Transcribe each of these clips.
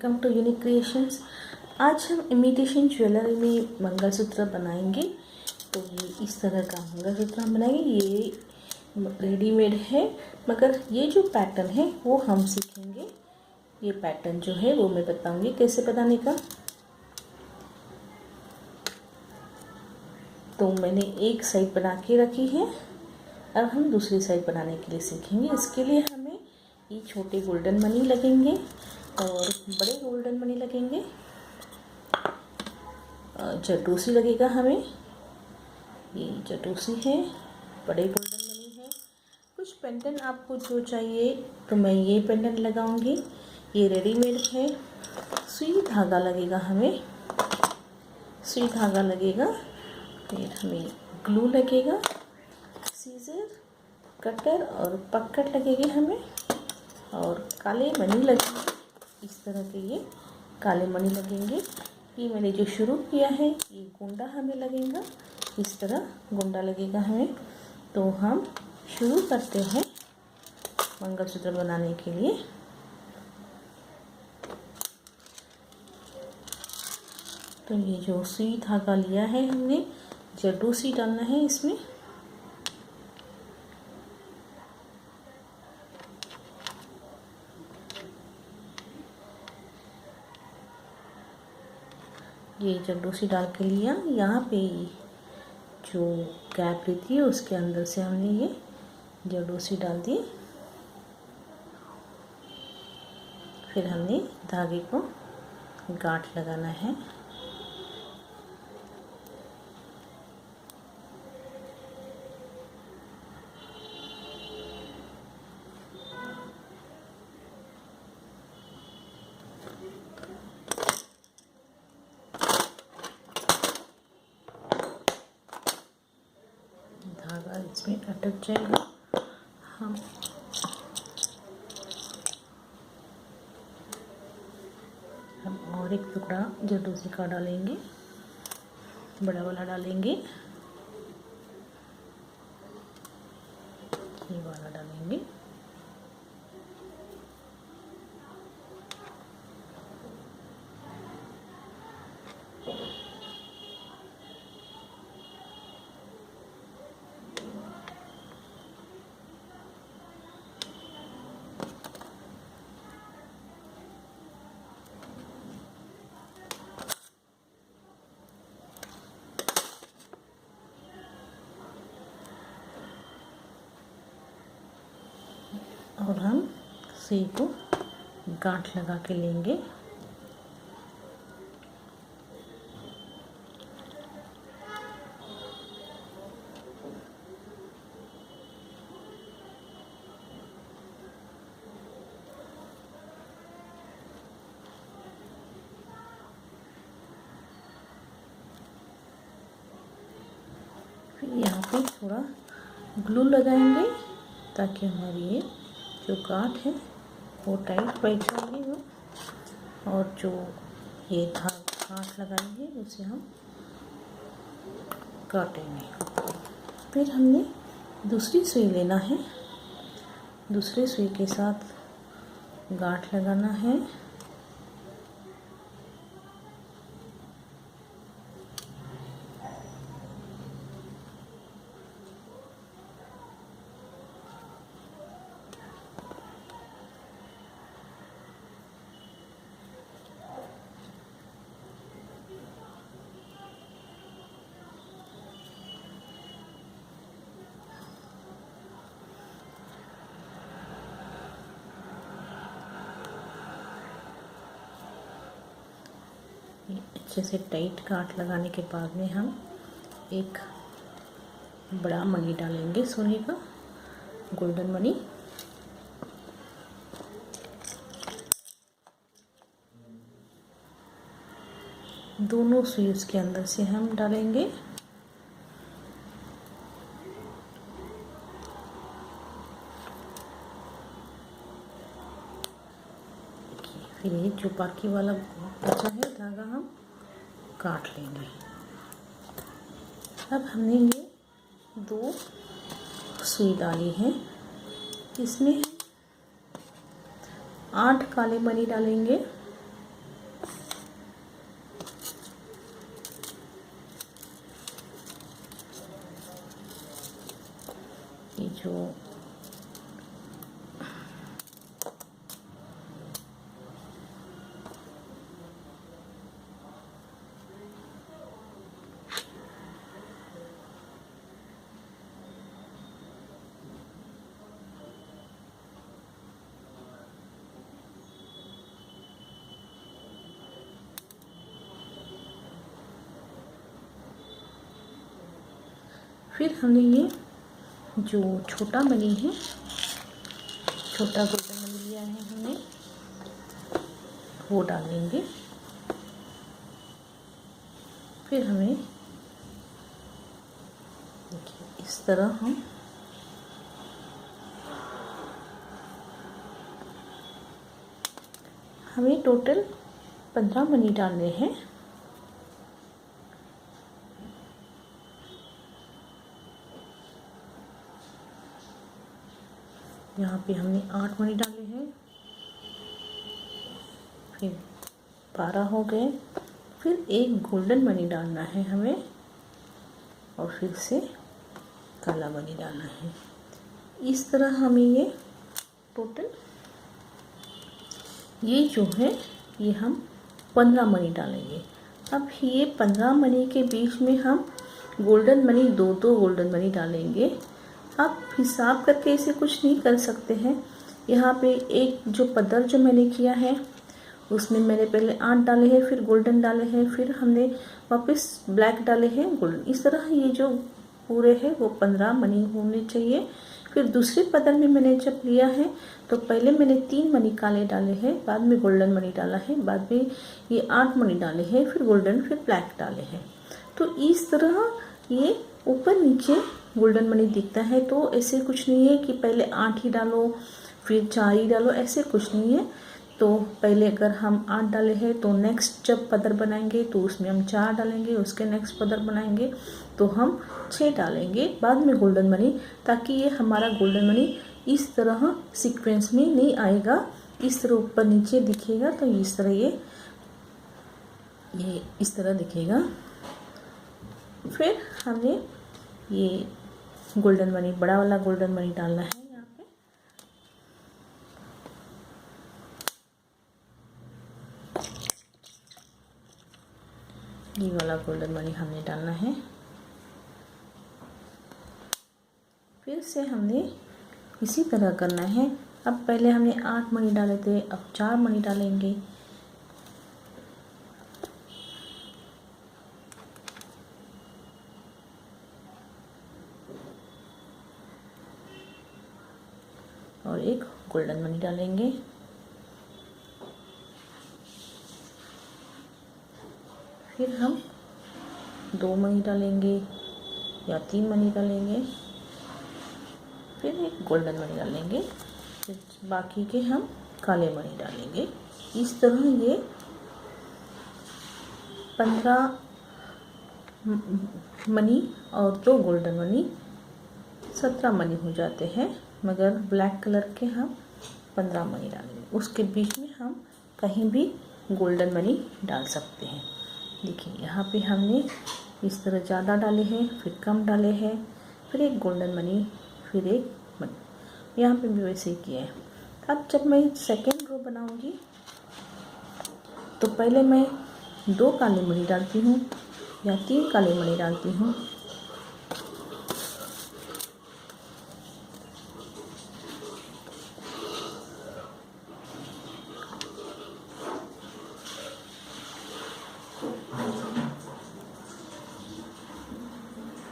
Welcome to unique creations. आज हम imitation jewellery में मंगलसूत्र बनाएंगे। तो ये इस तरह का मंगलसूत्र हम बनाएंगे। ये रेडीमेड है, मगर ये जो पैटर्न है वो हम सीखेंगे। ये पैटर्न जो है वो मैं बताऊंगी कैसे बनाने का। तो मैंने एक साइड बना के रखी है, अब हम दूसरी साइड बनाने के लिए सीखेंगे। इसके लिए हमें ये छोटे गोल्डन मनी लगेंगे और बड़े गोल्डन मनी लगेंगे। जटूसी लगेगा हमें, ये जटूसी है, बड़े गोल्डन मनी है। कुछ पेंडेंट आपको जो चाहिए तो मैं ये पेंडेंट लगाऊंगी। ये रेडीमेड है। सुई धागा लगेगा हमें, सुई धागा लगेगा। फिर हमें ग्लू लगेगा, सीजर, कटर और पकड़ लगेंगे हमें, और काले मनी लगेंगे। इस तरह के ये काले मनी लगेंगे। ये मैंने जो शुरू किया है, ये गुंडा हमें लगेगा, इस तरह गुंडा लगेगा हमें। तो हम शुरू करते हैं मंगलसूत्र बनाने के लिए। तो ये जो सुई धागा लिया है हमने, जटूसी डालना है इसमें। ये जटूसी डाल के लिया। यहाँ पे जो गैप रहती है उसके अंदर से हमने ये जटूसी डाल दी। फिर हमने धागे को गांठ लगाना है। धागा इसमें अटक जाएगा। हम और एक टुकड़ा जटूसी का डालेंगे, बड़ा वाला डालेंगे, ये वाला डालेंगे। और हम सुई को गांठ लगा के लेंगे। फिर यहाँ पे थोड़ा ग्लू लगाएंगे ताकि हमारी ये जो गांठ है वो टाइट बैठ जाएगी वो, और जो ये गांठ लगाएंगे उसे हम काटेंगे। फिर हमने दूसरी सुई लेना है, दूसरे सुई के साथ गांठ लगाना है। अच्छे से टाइट गांठ लगाने के बाद में हम एक बड़ा मनी डालेंगे, सोने का गोल्डन मनी। दोनों सुई उसके अंदर से हम डालेंगे। फिर ये जो बाकी वाला बचा है धागा हम काट लेंगे। अब हमने ये दो सुई डाली है, इसमें 8 काले मनी डालेंगे। जो फिर हमने ये जो छोटा मनी है, छोटा गोल्डन मनी लिया है हमने, वो डालेंगे। फिर हमें देखिए इस तरह हमें टोटल 15 मनी डालने हैं। यहाँ पे हमने 8 मनी डाले हैं, फिर 12 हो गए। फिर एक गोल्डन मनी डालना है हमें और फिर से काला मनी डालना है। इस तरह हमें ये टोटल ये जो है ये हम 15 मनी डालेंगे। अब ये 15 मनी के बीच में हम गोल्डन मनी दो गोल्डन मनी डालेंगे। आप हिसाब करके इसे कुछ नहीं कर सकते हैं। यहाँ पे एक जो पदर जो मैंने किया है उसमें मैंने पहले 8 डाले हैं, फिर गोल्डन डाले हैं, फिर हमने वापस ब्लैक डाले हैं गोल्डन। इस तरह ये जो पूरे है वो 15 मनी होने चाहिए। फिर दूसरे पदर में मैंने जब लिया है तो पहले मैंने 3 मनी काले डाले हैं, बाद में गोल्डन मनी डाला है, बाद में ये 8 मनी डाले हैं, फिर गोल्डन, फिर ब्लैक डाले हैं। तो इस तरह ये ऊपर नीचे गोल्डन मनी दिखता है। तो ऐसे कुछ नहीं है कि पहले 8 ही डालो फिर 4 ही डालो, ऐसे कुछ नहीं है। तो पहले अगर हम 8 डाले हैं तो नेक्स्ट जब पदर बनाएंगे तो उसमें हम 4 डालेंगे, उसके नेक्स्ट पदर बनाएंगे तो हम 6 डालेंगे, बाद में गोल्डन मनी, ताकि ये हमारा गोल्डन मनी इस तरह सीक्वेंस में नहीं आएगा, इस तरह ऊपर नीचे दिखेगा। तो इस तरह ये इस तरह दिखेगा। फिर हमें ये गोल्डन मनी, बड़ा वाला गोल्डन मनी डालना है यहाँ पे। ये वाला गोल्डन मनी हमने डालना है। फिर से हमने इसी तरह करना है। अब पहले हमने 8 मनी डाले थे, अब 4 मनी डालेंगे। और एक गोल्डन मनी डालेंगे। फिर हम 2 मनी डालेंगे या 3 मनी डालेंगे, फिर एक गोल्डन मनी डालेंगे, फिर बाकी के हम काले मनी डालेंगे। इस तरह ये 15 मनी और 2 गोल्डन मनी 17 मनी हो जाते हैं। मगर ब्लैक कलर के हम 15 मनी डालेंगे। उसके बीच में हम कहीं भी गोल्डन मनी डाल सकते हैं। देखिए यहाँ पे हमने इस तरह ज़्यादा डाले हैं, फिर कम डाले हैं, फिर एक गोल्डन मनी, फिर एक मनी। यहाँ पे भी वैसे ही किया है। अब जब मैं सेकेंड रो बनाऊंगी तो पहले मैं 2 काले मनी डालती हूँ या 3 काले मनी डालती हूँ।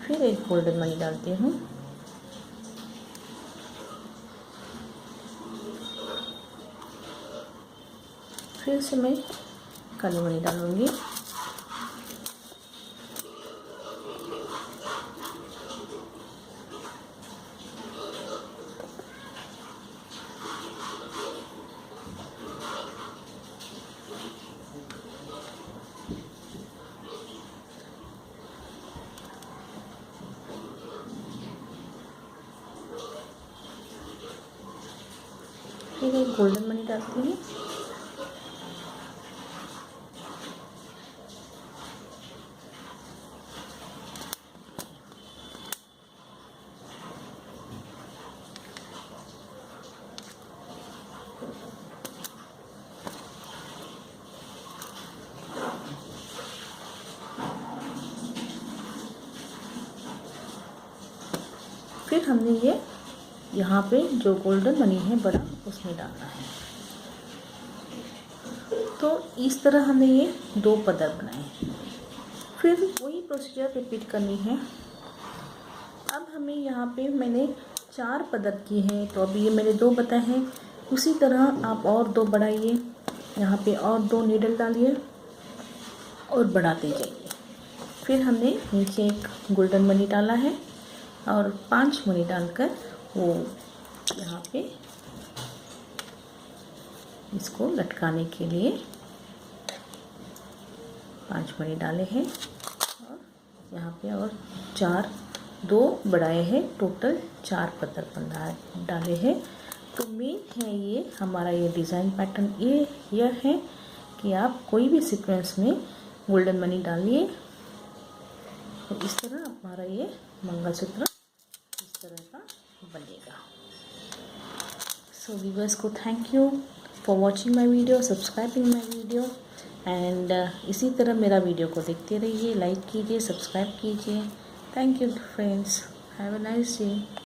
फिर एक गोल्डन मनी डालती हूँ। फिर से मैं काली मनी डालूंगी। फिर एक गोल्डन मनी डालती हूँ। फिर हमने ये यहाँ पे जो गोल्डन मनी है बड़ा उसमें डालना है। तो इस तरह हमने ये 2 पदर बनाए। फिर वही प्रोसीजर रिपीट करनी है। अब हमें यहाँ पे मैंने 4 पदर की है, तो अभी ये मैंने 2 बताए हैं। उसी तरह आप और 2 बढ़ाइए, यहाँ पे और 2 नीडल डालिए और बढ़ाते जाइए। फिर हमने नीचे एक गोल्डन मनी डाला है और 5 मनी डालकर वो यहाँ पे इसको लटकाने के लिए 5 मनी डाले हैं और यहाँ पे और 2 बढ़ाए हैं, टोटल 4 पत्थर डाले हैं। तो मेन है ये हमारा ये डिज़ाइन पैटर्न यह है कि आप कोई भी सीक्वेंस में गोल्डन मनी डालिए तो इस तरह हमारा ये मंगलसूत्र इस तरह का बनेगा। सो व्यूअर्स को thank you for watching my video, subscribing my video and इसी तरह मेरा वीडियो को देखते रहिए, लाइक कीजिए, सब्सक्राइब कीजिए। Thank you friends, have a nice day.